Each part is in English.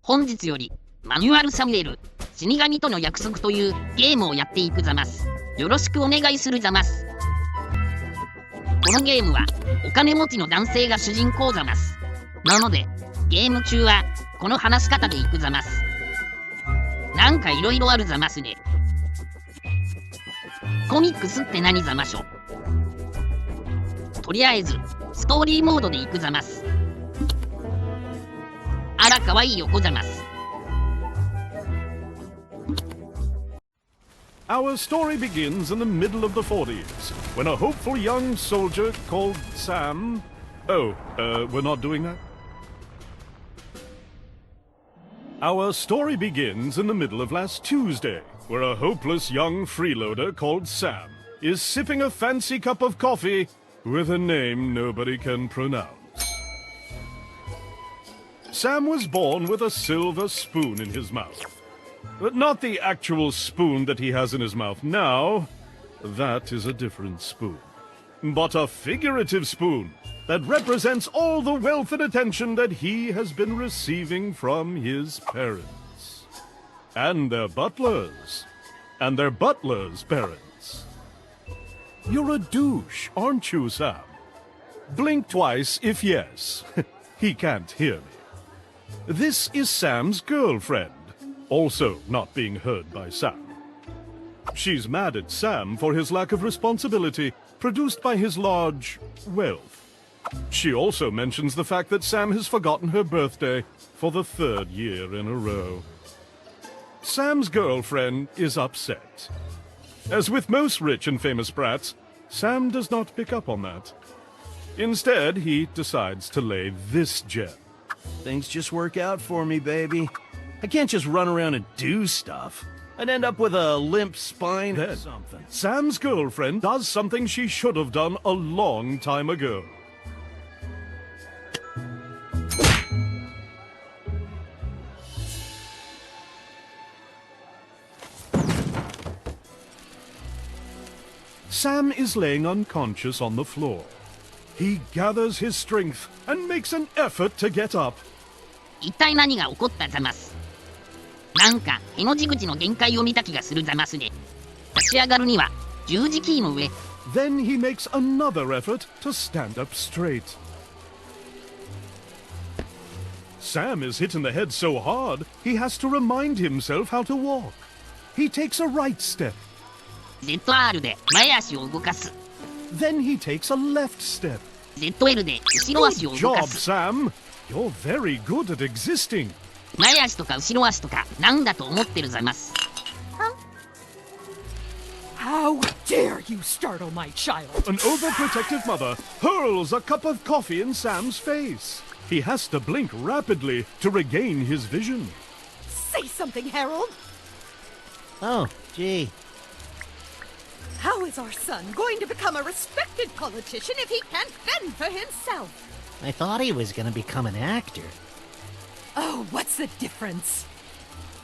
本日よりマニュアルサミュエル死神との約束というゲームをやっていくざます。よろしくお願いするざます。このゲームはお金持ちの男性が主人公ざます。なのでゲーム中はこの話し方でいくざます。なんかいろいろあるざますね。コミックスって何ざましょ。とりあえずストーリーモードでいくざます。あらかわいい横ざます。Our story begins in the middle of the 40s, when a hopeful young soldier called Sam... we're not doing that? Our story begins in the middle of last Tuesday, where a hopeless young freeloader called Sam is sipping a fancy cup of coffee with a name nobody can pronounce. Sam was born with a silver spoon in his mouth. But not the actual spoon that he has in his mouth now. That is a different spoon. But a figurative spoon that represents all the wealth and attention that he has been receiving from his parents. And their butlers. And their butlers' parents. You're a douche, aren't you, Sam? Blink twice if yes. He can't hear me. This is Sam's girlfriend. Also not being heard by Sam. She's mad at Sam for his lack of responsibility produced by his large wealth. She also mentions the fact that Sam has forgotten her birthday for the 3rd year in a row. Sam's girlfriend is upset. As with most rich and famous brats, Sam does not pick up on that. Instead, he decides to lay this gem. Things just work out for me, baby. I can't just run around and do stuff. I'd end up with a limp spine or something. Sam's girlfriend does something she should have done a long time ago. Sam is laying unconscious on the floor. He gathers his strength and makes an effort to get up. 一体何が起こったざます。なんかへの字口の限界を見た気がするざますね。立ち上がるには十字キーの上。Then he makes another effort to stand up straight. Sam is hit in the head so hard, he has to remind himself how to walk. He takes a right step. ZR で前足を動かす。Then he takes a left step. ZL で後ろ足を Good 動か job, す。Sam. You're very good at existing. 前足とか後ろ足とかなんだと思ってるざます。How dare you startle my child? An overprotective mother hurls a cup of coffee in Sam's face. He has to blink rapidly to regain his vision. Say something, Harold. Oh, gee. How is our son going to become a respected politician if he can't fend for himself? I thought he was gonna become an actor. Oh, what's the difference?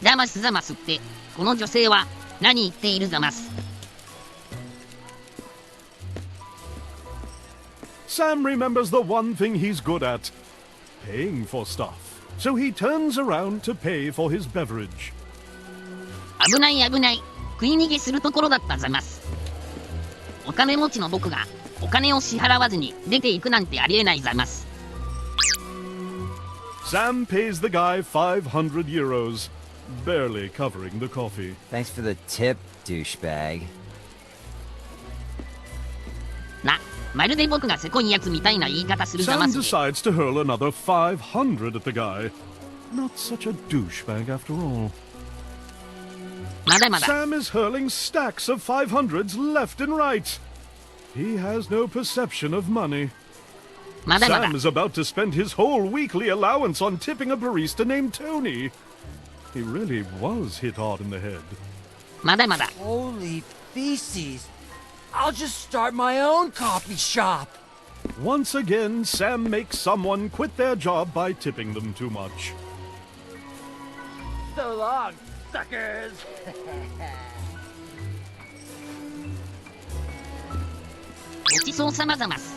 ざますざますってこの女性は何言っているざます。Sam remembers the one thing he's good at, paying for stuff. So he turns around to pay for his beverage. 危ない危ない。食い逃げするところだったざます。お金持ちの僕がお金を支払わずに出ていくなんてありえないざます。Sam pays the guy 500 euros, barely covering the coffee. Thanks for the tip, douchebag. まるで僕がせこいやつみたいな言い方するざま Sam すね。 decides to hurl another 500 at the guy. Not such a douchebag after all. まだまだ。 Sam is hurling stacks of 500s left and right. He has no perception of money. まだまだ。 Sam is about to spend his whole weekly allowance on tipping a barista named Tony. He really was hit hard in the head. まだまだ。 Holy feces. I'll just start my own coffee shop. Once again, Sam makes someone quit their job by tipping them too much. So long, suckers. ごちそうさまざます。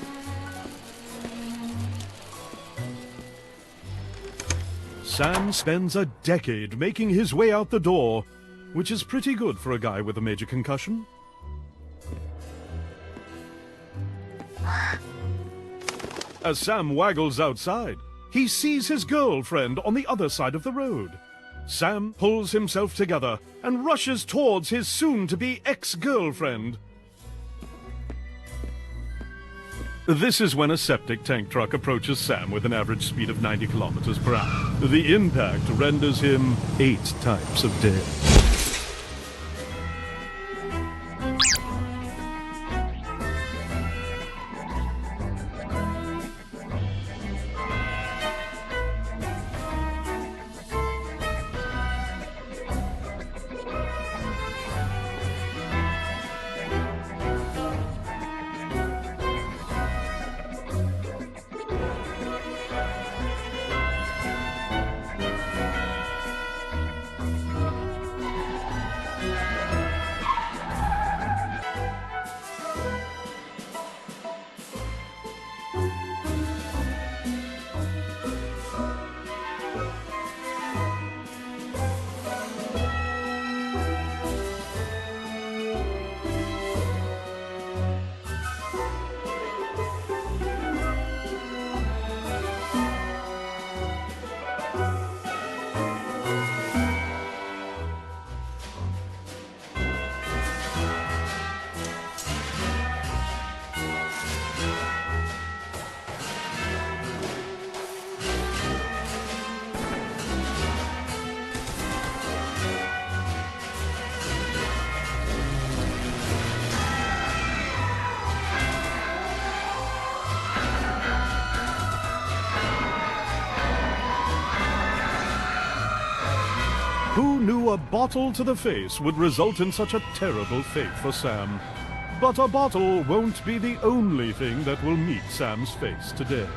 Sam spends a decade making his way out the door, which is pretty good for a guy with a major concussion. As Sam waggles outside, he sees his girlfriend on the other side of the road. Sam pulls himself together and rushes towards his soon-to-be ex-girlfriend. This is when a septic tank truck approaches Sam with an average speed of 90 kilometers per hour. The impact renders him 8 types of dead. Who knew a bottle to the face would result in such a terrible fate for Sam? But a bottle won't be the only thing that will meet Sam's face today.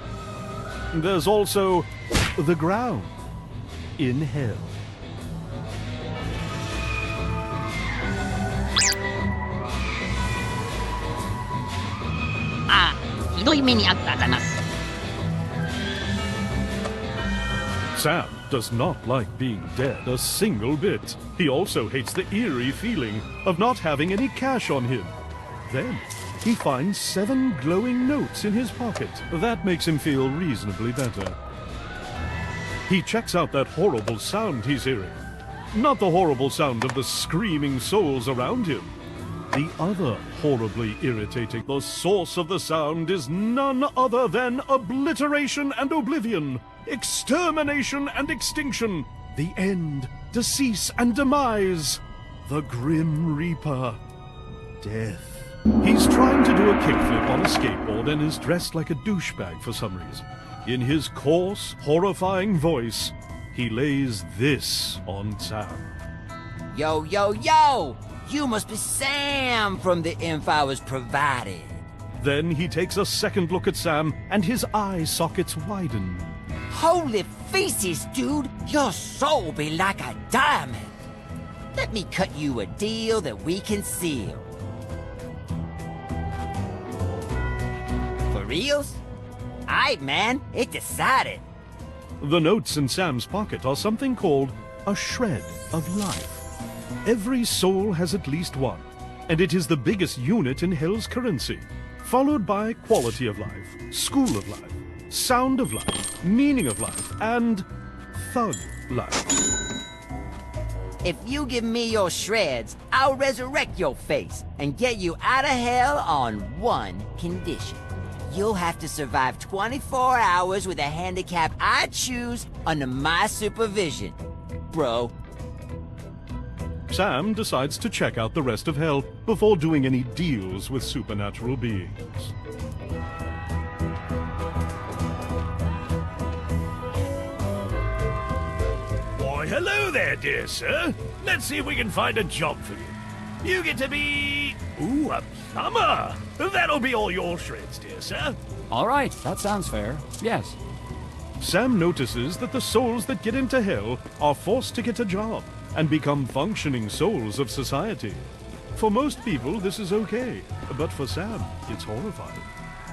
There's also the ground in hell. ああ、ひどい目にあったざます。Sam does not like being dead a single bit. He also hates the eerie feeling of not having any cash on him. Then, he finds 7 glowing notes in his pocket. That makes him feel reasonably better. He checks out that horrible sound he's hearing. Not the horrible sound of the screaming souls around him. The other horribly irritating. The source of the sound is none other than obliteration and oblivion, extermination and extinction, the end, decease and demise, the Grim Reaper, death. He's trying to do a kickflip on a skateboard and is dressed like a douchebag for some reason. In his coarse, horrifying voice, he lays this on Sam. Yo, yo, yo! You must be Sam from the info I was provided. Then he takes a second look at Sam and his eye sockets widen. Holy feces, dude! Your soul be like a diamond. Let me cut you a deal that we can seal. For reals? Aight, man, it's decided. The notes in Sam's pocket are something called a shred of life. Every soul has at least one, and it is the biggest unit in Hell's currency, followed by quality of life, school of life, sound of life, meaning of life, and thug life. If you give me your shreds, I'll resurrect your face and get you out of hell on one condition. You'll have to survive 24 hours with a handicap I choose under my supervision, bro. Sam decides to check out the rest of Hell before doing any deals with supernatural beings. Why, hello there, dear sir. Let's see if we can find a job for you. You get to be... ooh, a plumber. That'll be all your shreds, dear sir. All right, that sounds fair. Yes. Sam notices that the souls that get into Hell are forced to get a job and become functioning souls of society. For most people, this is okay, but for Sam, it's horrifying.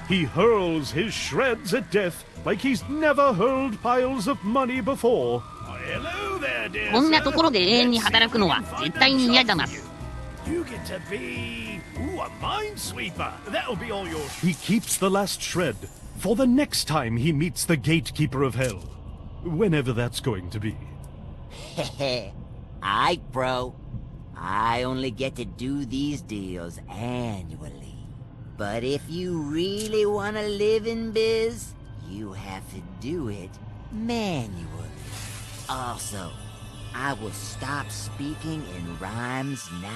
He hurls his shreds at death like he's never hurled piles of money before. hello there, dear こんな sir. ところで永遠に働くのは Let's see if we 絶 can 対に find a 嫌 job ざま for す。 you. You get to be a minesweeper. That'll be all yours. He keeps the last shred for the next time he meets the gatekeeper of hell. Whenever that's going to be. Aight, bro. I only get to do these deals annually. But if you really want to live in biz, you have to do it manually. Also, I will stop speaking in rhymes now.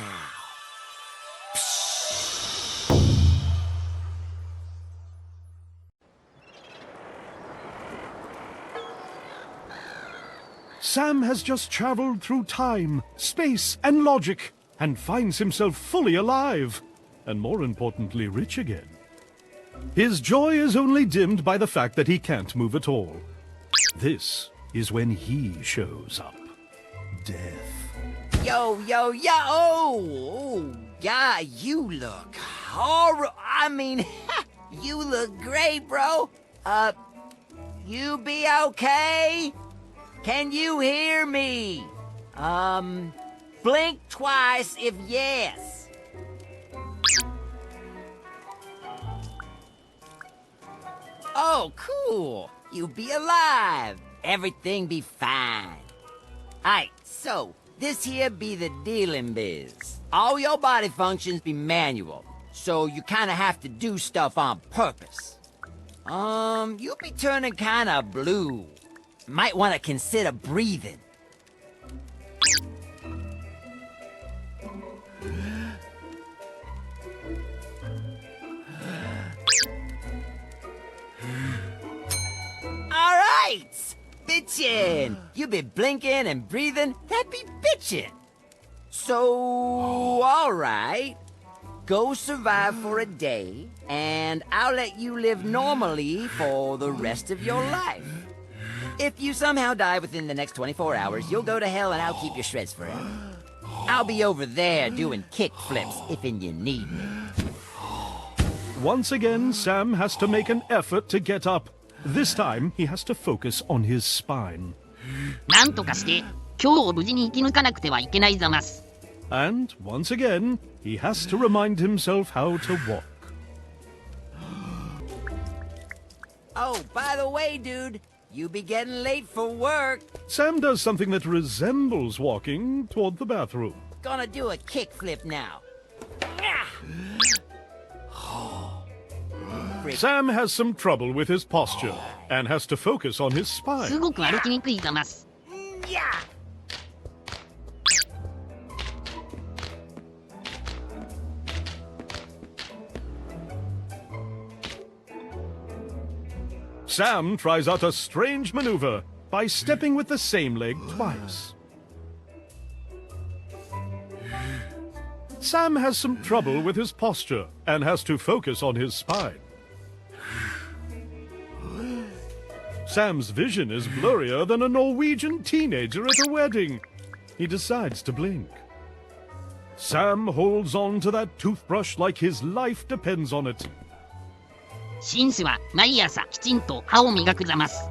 Sam has just traveled through time, space, and logic, and finds himself fully alive, and more importantly, rich again. His joy is only dimmed by the fact that he can't move at all. This is when he shows up. Death. Yo, yo, yo! Oh, yeah, you look horrible. I mean, you look great, bro. You be okay? Can you hear me? Blink twice if yes. Oh, cool. You be alive. Everything be fine. Aight, so, this here be the dealing biz. All your body functions be manual, so you kinda have to do stuff on purpose. You be turning kinda blue. Might wanna consider breathing. Alright! Bitchin'! You be blinking and breathing, that be bitchin'! So, alright. Go survive for a day, and I'll let you live normally for the rest of your life. If you somehow die within the next 24 hours, you'll go to hell and I'll keep your shreds forever. I'll be over there doing kick flips if and you need me. Once again, Sam has to make an effort to get up. This time, he has to focus on his spine. なんとかして今日を無事に生き抜かなくてはいけないざます。And, once again, he has to remind himself how to walk. Oh, by the way, dude, you be getting late for work. Sam does something that resembles walking toward the bathroom. Gonna do a kick flip now. Sam has some trouble with his posture and has to focus on his す spine. ごく歩きにくいざます。 Yeah. Sam tries out a strange maneuver by stepping with the same leg twice. Sam has some trouble with his posture and has to focus on his spine. Sam's vision is blurrier than a Norwegian teenager at a wedding. He decides to blink. Sam holds on to that toothbrush like his life depends on it. 紳士は毎朝きちんと歯を磨くざます。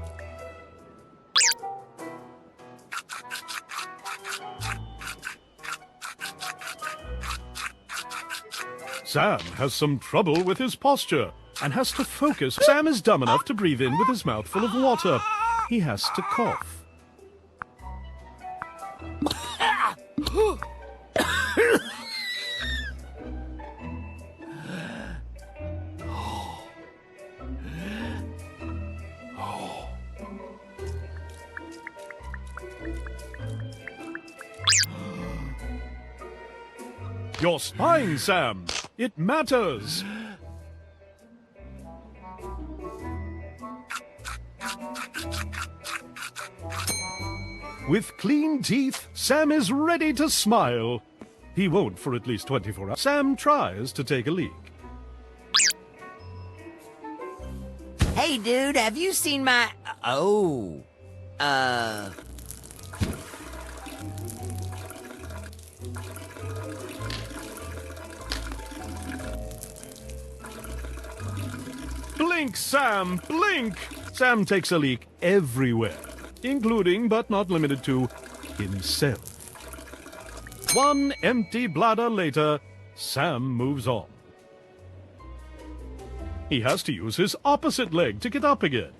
Sam has some trouble with his posture and has to focus. Sam is dumb enough to breathe in with his mouth full of water. He has to cough. Your spine, Sam. It matters. With clean teeth, Sam is ready to smile. He won't for at least 24 hours. Sam tries to take a leak. Hey, dude, have you seen my... Oh. Blink, Sam, blink! Sam takes a leak everywhere. including but not limited to himself. One empty bladder later, Sam moves on. He has to use his opposite leg to get up again.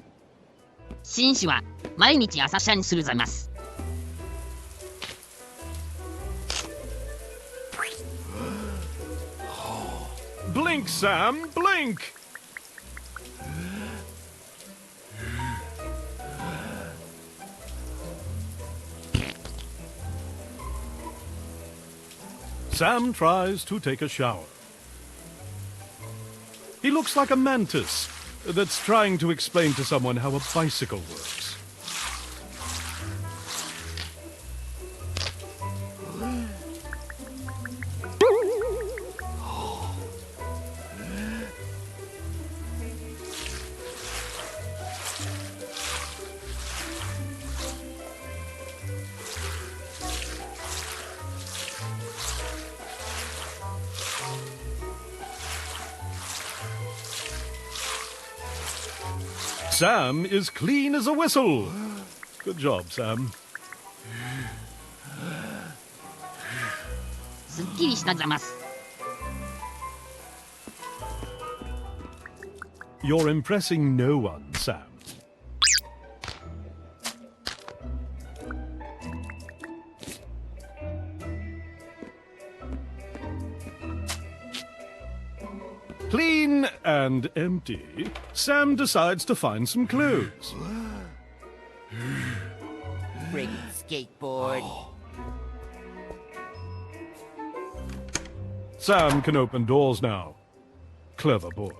紳士は毎日朝シャンするざます。Blink, Sam, blink! Sam tries to take a shower. He looks like a mantis that's trying to explain to someone how a bicycle works. Sam is clean as a whistle. Good job, Sam. すっきりしたざます。You're impressing no one, Sam. Clean and empty, Sam decides to find some clues. Friggin' skateboard. Sam can open doors now. Clever boy.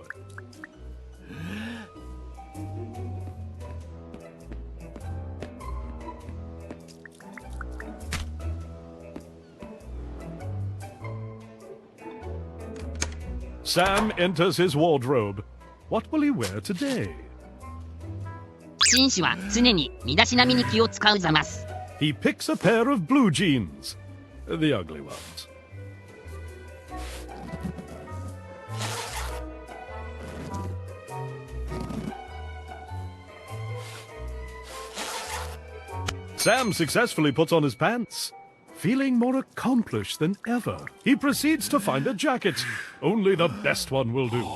Sam enters his wardrobe. What will he wear today? 紳士は常に身だしなみに気を使うざます。He picks a pair of blue jeans. The ugly ones. Sam successfully puts on his pants. Feeling more accomplished than ever, he proceeds to find a jacket. Only the best one will do.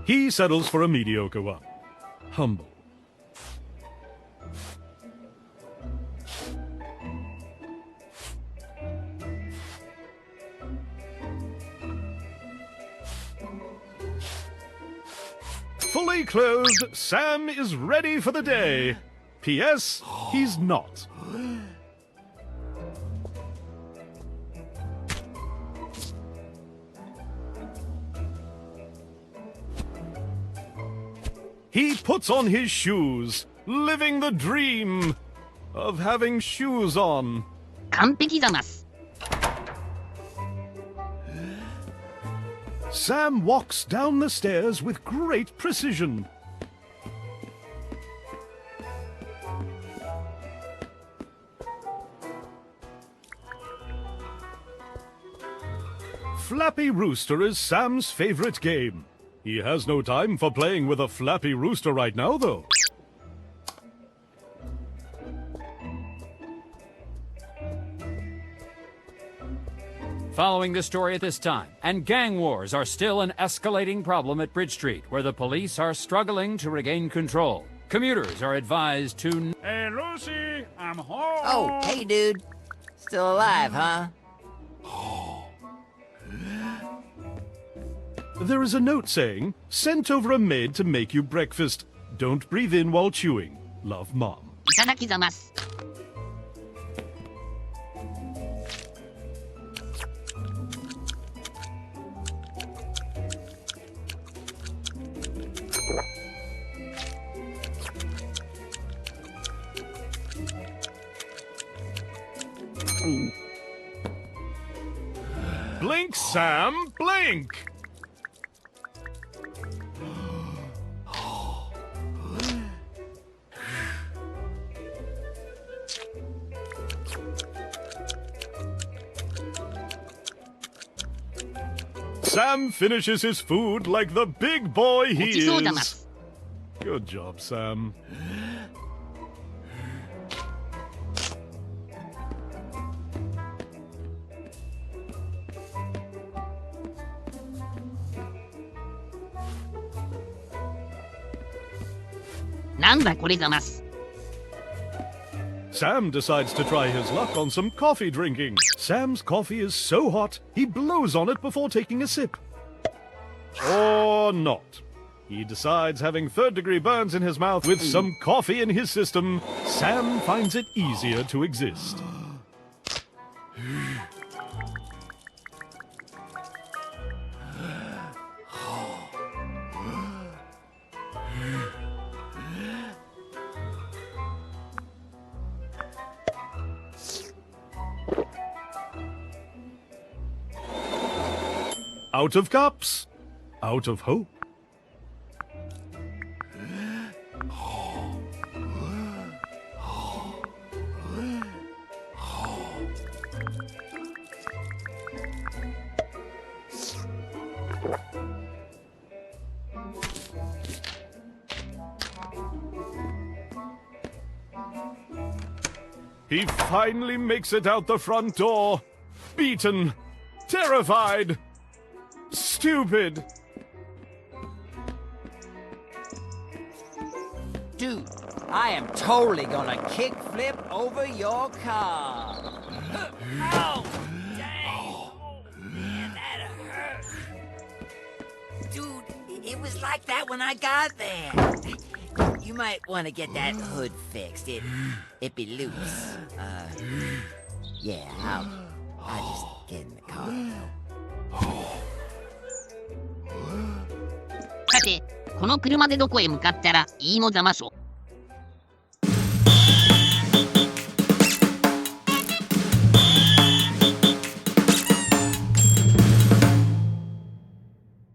He settles for a mediocre one. Humble. Fully clothed, Sam is ready for the day. P.S. He's not. He puts on his shoes, living the dream of having shoes on. 完璧ざます。Sam walks down the stairs with great precision. Flappy Rooster is Sam's favorite game. He has no time for playing with a flappy rooster right now, though. Following the story at this time, and gang wars are still an escalating problem at Bridge Street, where the police are struggling to regain control. Commuters are advised to... Hey, Lucy, I'm home. Oh, hey, dude. Still alive, huh? There is a note saying, sent over a maid to make you breakfast. Don't breathe in while chewing. Love, Mom. いただきざます。Blink, Sam, blink! Sam finishes his food like the big boy ご he ちそうざま is. す。 Good job, Sam. なんだこれざます。 Sam decides to try his luck on some coffee drinking. Sam's coffee is so hot, he blows on it before taking a sip. Or not. He decides having third-degree burns in his mouth with some coffee in his system. Sam finds it easier to exist. Out of cups, out of hope. He finally makes it out the front door. Beaten, terrified, stupid. Dude, I am totally gonna kickflip over your car. Oh, dang. Oh, man, that hurt. Dude, it was like that when I got there. You might want to get that hood fixed. It be loose. Yeah, I'll just get in the car. さて、この車でどこへ向かったらいいのざましょ。